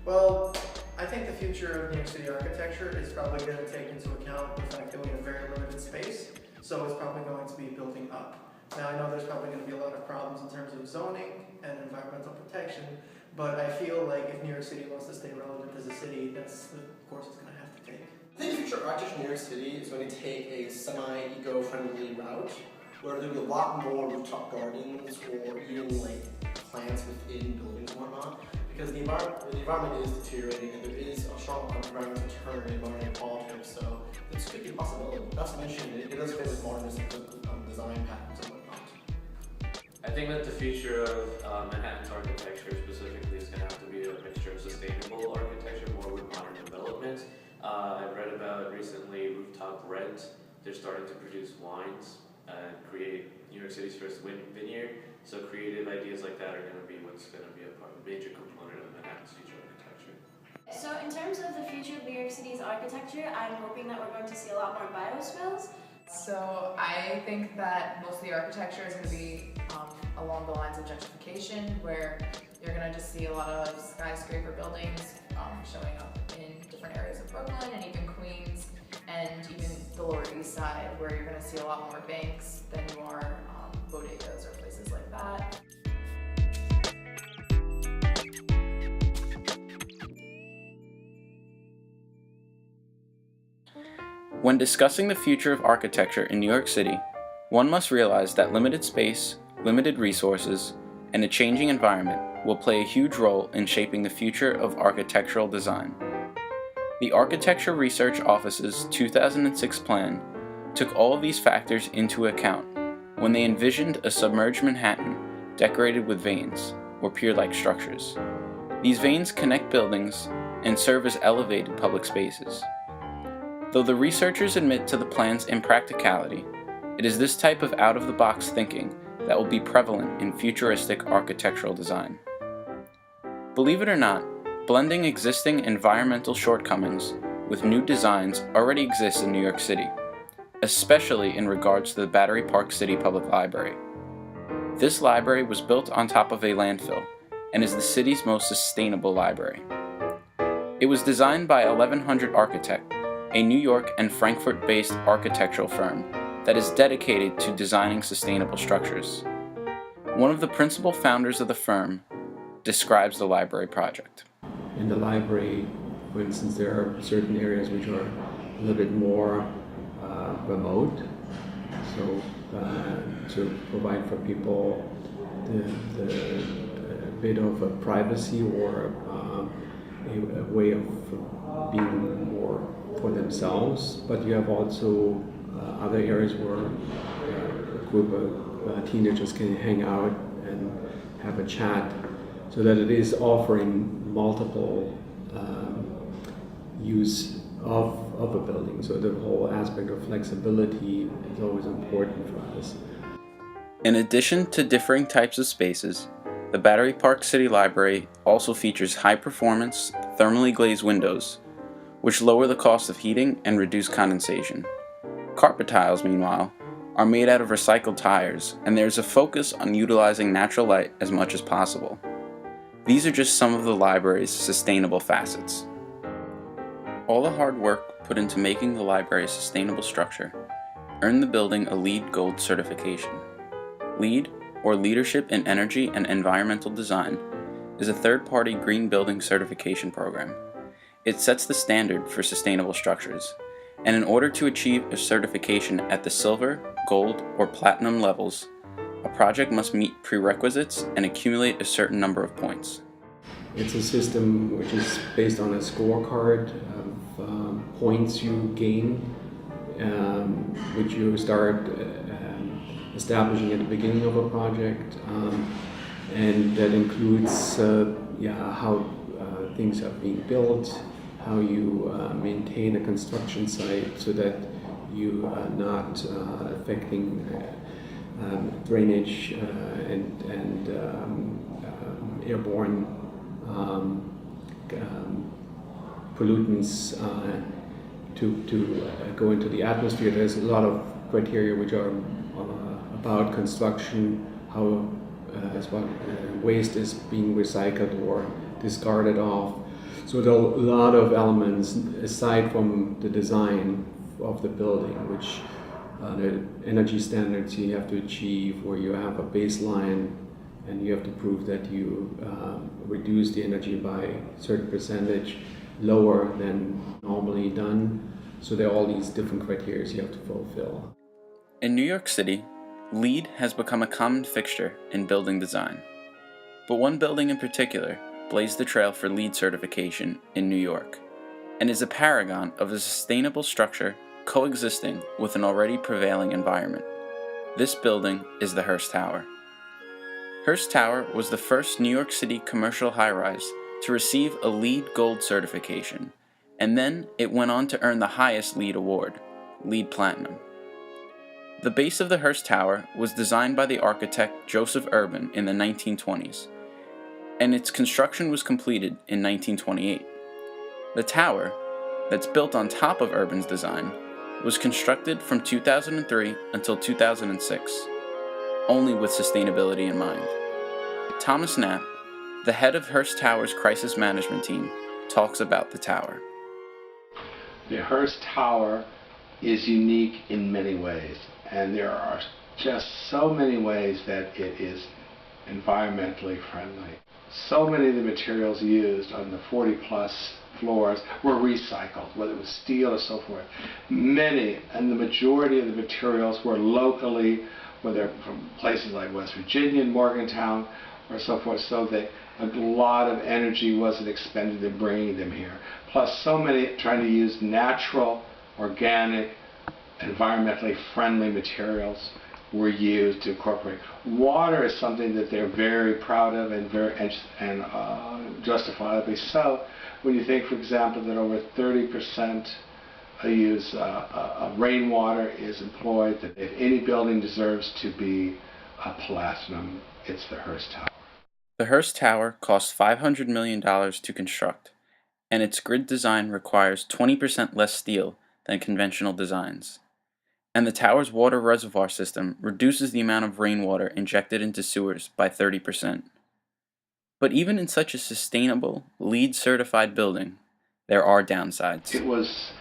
Well, I think the future of New York City architecture is probably going to take into account the fact that we have very limited space, so it's probably going to be building up. Now, I know there's probably going to be a lot of problems in terms of zoning and environmental protection, but I feel like if New York City wants to stay relevant as a city, that's the course it's going to have to take. I think the future architecture in New York City is going to take a semi-eco-friendly route, where there'll be a lot more rooftop gardens or even like plants within buildings and whatnot. Because the environment is deteriorating and there is a strong environmental turn in environmental politics, so this could be a possibility. Not to mention, it does fit with modernistic design patterns and whatnot. I think that the future of Manhattan's architecture specifically is going to have to be a mixture of sustainable architecture more with modern development. I read about recently Rooftop Rent. They're starting to produce wines and create New York City's first vineyard. So creative ideas like that are going to be what's going to be a major component of Manhattan's future architecture. So in terms of the future of New York City's architecture, I'm hoping that we're going to see a lot more biospheres. So I think that most of the architecture is going to be along the lines of gentrification, where you're going to just see a lot of skyscraper buildings showing up in different areas of Brooklyn and even Queens, and even the Lower East Side, where you're going to see a lot more banks than you are bodegas or places like that. When discussing the future of architecture in New York City, one must realize that limited space, limited resources, and a changing environment will play a huge role in shaping the future of architectural design. The Architecture Research Office's 2006 plan took all of these factors into account when they envisioned a submerged Manhattan decorated with veins, or pier-like structures. These veins connect buildings and serve as elevated public spaces. Though the researchers admit to the plan's impracticality, it is this type of out-of-the-box thinking that will be prevalent in futuristic architectural design. Believe it or not, blending existing environmental shortcomings with new designs already exists in New York City, especially in regards to the Battery Park City Public Library. This library was built on top of a landfill and is the city's most sustainable library. It was designed by 1100 Architect, a New York and Frankfurt-based architectural firm that is dedicated to designing sustainable structures. One of the principal founders of the firm describes the library project. In the library, for instance, there are certain areas which are a little bit more remote, so to provide for people the bit of a privacy or a way of being more for themselves. But you have also other areas where a group of teenagers can hang out and have a chat, so that it is offering multiple use of a building. So the whole aspect of flexibility is always important for us. In addition to differing types of spaces, the Battery Park City Library also features high-performance, thermally glazed windows, which lower the cost of heating and reduce condensation. Carpet tiles, meanwhile, are made out of recycled tires, and there is a focus on utilizing natural light as much as possible. These are just some of the library's sustainable facets. All the hard work put into making the library a sustainable structure earned the building a LEED Gold certification. LEED, or Leadership in Energy and Environmental Design, is a third-party green building certification program. It sets the standard for sustainable structures, and in order to achieve a certification at the silver, gold, or platinum levels, a project must meet prerequisites and accumulate a certain number of points. It's a system which is based on a scorecard of points you gain, which you start establishing at the beginning of a project, and that includes how things are being built, how you maintain a construction site so that you are not affecting drainage and airborne pollutants to go into the atmosphere. There's a lot of criteria which are about construction, how waste is being recycled or discarded off. So there are a lot of elements aside from the design of the building, which the energy standards you have to achieve, where you have a baseline and you have to prove that you reduce the energy by a certain percentage lower than normally done. So there are all these different criteria you have to fulfill. In New York City, LEED has become a common fixture in building design. But one building in particular blazed the trail for LEED certification in New York, and is a paragon of a sustainable structure coexisting with an already prevailing environment. This building is the Hearst Tower. Hearst Tower was the first New York City commercial high-rise to receive a LEED Gold certification, and then it went on to earn the highest LEED award, LEED Platinum. The base of the Hearst Tower was designed by the architect Joseph Urban in the 1920s, and its construction was completed in 1928. The tower, that's built on top of Urban's design, was constructed from 2003 until 2006, only with sustainability in mind. Thomas Knapp, the head of Hearst Tower's crisis management team, talks about the tower. The Hearst Tower is unique in many ways, and there are just so many ways that it is environmentally friendly. So many of the materials used on the 40-plus floors were recycled, whether it was steel or so forth. Many, and the majority of the materials were locally, whether from places like West Virginia and Morgantown or so forth, so that a lot of energy wasn't expended in bringing them here. Plus so many trying to use natural, organic, environmentally friendly materials were used to incorporate. Water is something that they're very proud of and justifiably so. When you think, for example, that over 30% use of rainwater is employed, that if any building deserves to be a platinum, it's the Hearst Tower. The Hearst Tower cost $500 million to construct, and its grid design requires 20% less steel than conventional designs. And the tower's water reservoir system reduces the amount of rainwater injected into sewers by 30%. But even in such a sustainable, LEED-certified building, there are downsides. It was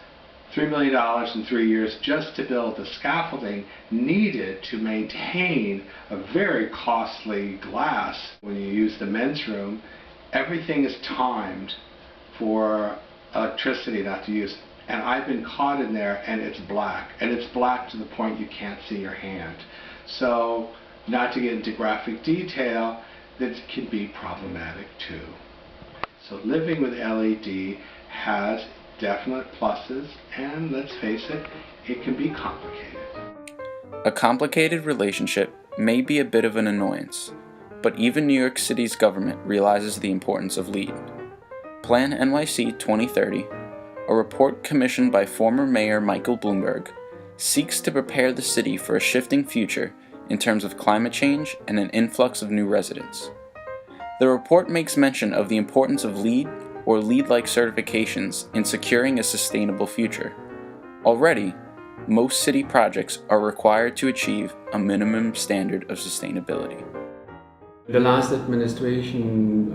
$3 million in 3 years just to build the scaffolding needed to maintain a very costly glass. When you use the men's room, everything is timed for electricity not to use. And I've been caught in there, and it's black. And it's black to the point you can't see your hand. So, not to get into graphic detail, that can be problematic too. So living with LED has definite pluses, and let's face it, it can be complicated. A complicated relationship may be a bit of an annoyance, but even New York City's government realizes the importance of LEED. Plan NYC 2030, a report commissioned by former Mayor Michael Bloomberg, seeks to prepare the city for a shifting future in terms of climate change and an influx of new residents. The report makes mention of the importance of LEED or LEED-like certifications in securing a sustainable future. Already, most city projects are required to achieve a minimum standard of sustainability. The last administration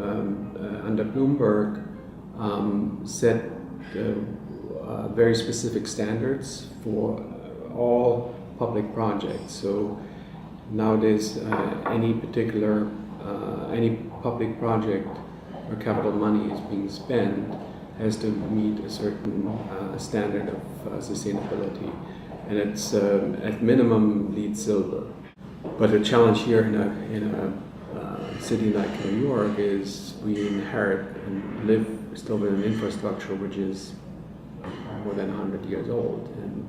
under Bloomberg set very specific standards for all public projects. So nowadays, any public project where capital money is being spent has to meet a certain standard of sustainability, and it's at minimum LEED Silver. But the challenge here in a city like New York is we inherit and live still with an infrastructure which is more than 100 years old, and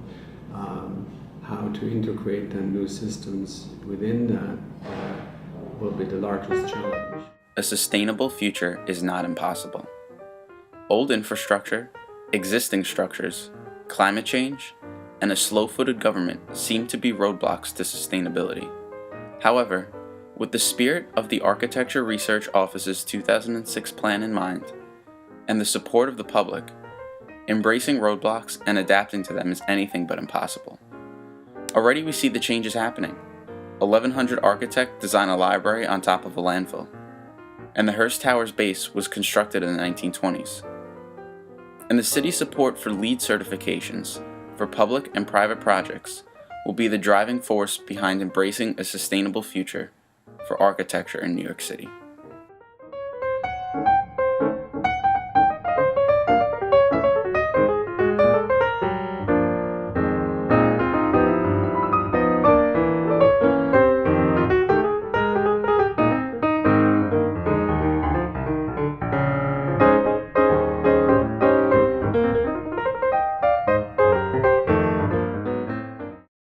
how to integrate the new systems within that will be the largest challenge. A sustainable future is not impossible. Old infrastructure, existing structures, climate change, and a slow-footed government seem to be roadblocks to sustainability. However, with the spirit of the Architecture Research Office's 2006 plan in mind, and the support of the public, embracing roadblocks and adapting to them is anything but impossible. Already we see the changes happening. 1100 architect designed a library on top of a landfill, and the Hearst Tower's base was constructed in the 1920s. And the city's support for LEED certifications for public and private projects will be the driving force behind embracing a sustainable future for architecture in New York City.